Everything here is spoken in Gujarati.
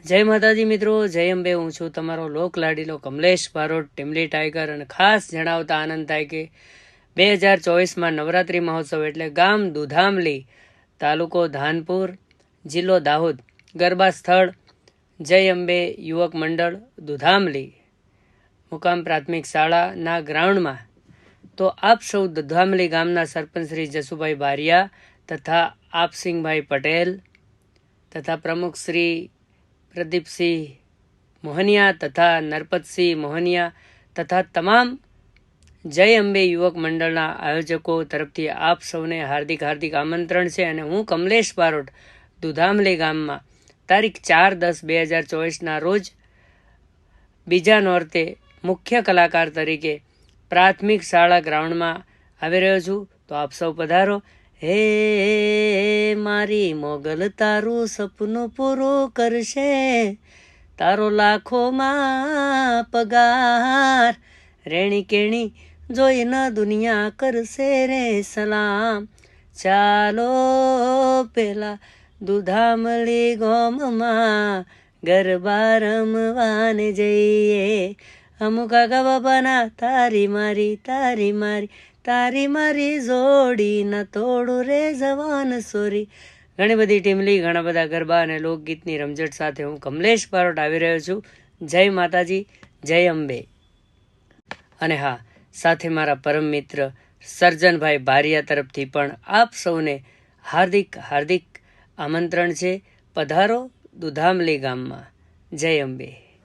જય માતાજી મિત્રો, જય અંબે. હું છું તમારો લોક લાડીલો કમલેશ બારોટ, ટીમલી ટાઈગર. અને ખાસ જણાવતા આનંદ થાય કે 2024માં નવરાત્રિ મહોત્સવ એટલે ગામ દુધામલી, તાલુકો ધાનપુર, જિલ્લો દાહોદ, ગરબા સ્થળ જય અંબે યુવક મંડળ દુધામલી, મુકામ પ્રાથમિક શાળાના ગ્રાઉન્ડમાં. તો આપ સૌ દુધામલી ગામના સરપંચ શ્રી જસુભાઈ બારિયા તથા આપસિંહભાઈ પટેલ તથા પ્રમુખ શ્રી પ્રદીપસિંહ મોહનિયા તથા નરપતસિંહ મોહનિયા તથા તમામ જય અંબે યુવક મંડળના આયોજકો તરફથી આપ સૌને હાર્દિક હાર્દિક આમંત્રણ છે. અને હું કમલેશ બારોટ દુધામલી ગામમાં તારીખ 4/10/2024ના રોજ બીજા નોરતે મુખ્ય કલાકાર તરીકે પ્રાથમિક શાળા ગ્રાઉન્ડમાં આવી રહ્યો છું. તો આપ સૌ પધારો. હે મારી મોગલ તારું સપનું પૂરું કરશે, તારો લાખોમાં પગાર, રેણી કેણી જોઈને દુનિયા કરશે રે સલામ. ચાલો પેલા દુધામલી ગોમમાં ગરબા રમવાને જઈએ. અમુકા ગા બાબાના તારી મારી તારી મારી તારી મારી જોડી ન તોડું રે જવાન સોરી. ઘણી બધી ટીમલી, ઘણા બધા ગરબા અને લોકગીતની રમઝટ સાથે હું કમલેશ બારોટ આવી રહ્યો છું. જય માતાજી, જય અંબે. અને હા, સાથે મારા પરમ મિત્ર સર્જનભાઈ બારિયા તરફથી પણ આપ સૌને હાર્દિક હાર્દિક આમંત્રણ છે. પધારો દુધામલી ગામમાં. જય અંબે.